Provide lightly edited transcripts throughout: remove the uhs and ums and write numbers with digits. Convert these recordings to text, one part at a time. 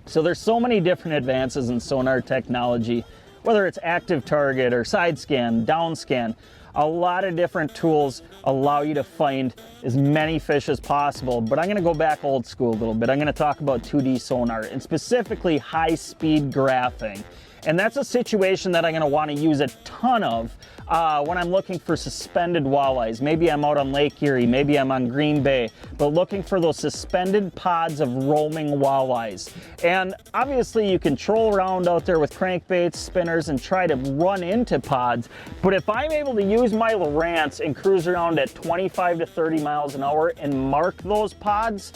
So there's so many different advances in sonar technology, whether it's active target or side scan, down scan. A lot of different tools allow you to find as many fish as possible, but I'm gonna go back old school a little bit. I'm gonna talk about 2D sonar and specifically high-speed graphing. And that's a situation that I'm gonna wanna use a ton of when I'm looking for suspended walleyes. Maybe I'm out on Lake Erie, maybe I'm on Green Bay, but looking for those suspended pods of roaming walleyes. And obviously you can troll around out there with crankbaits, spinners, and try to run into pods. But if I'm able to use my Lowrance and cruise around at 25 to 30 miles an hour and mark those pods,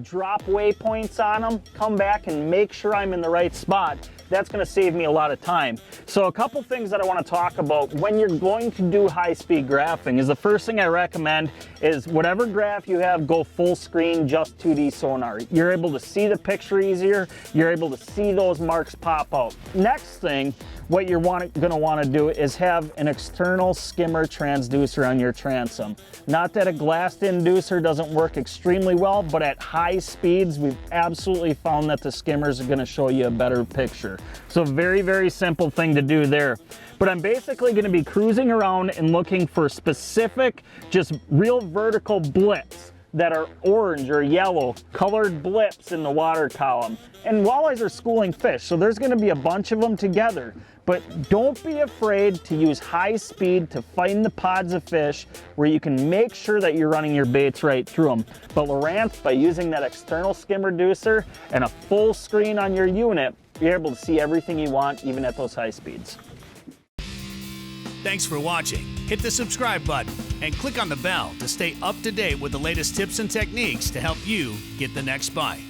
drop waypoints on them, come back and make sure I'm in the right spot, that's going to save me a lot of time. So a couple things that I want to talk about when you're going to do high-speed graphing is the first thing I recommend is whatever graph you have, go full screen, just 2D sonar. You're able to see the picture easier. You're able to see those marks pop out. Next thing, what you're going to want to do is have an external skimmer transducer on your transom. Not that a glassed inducer doesn't work extremely well, but at high speeds, we've absolutely found that the skimmers are going to show you a better picture. So very, very simple thing to do there. But I'm basically going to be cruising around and looking for specific, just real vertical blips that are orange or yellow, colored blips in the water column. And walleyes are schooling fish, so there's going to be a bunch of them together. But don't be afraid to use high speed to find the pods of fish where you can make sure that you're running your baits right through them. But Lowrance, by using that external skimmer reducer and a full screen on your unit, you're able to see everything you want, even at those high speeds. Thanks for watching. Hit the subscribe button and click on the bell to stay up to date with the latest tips and techniques to help you get the next bite.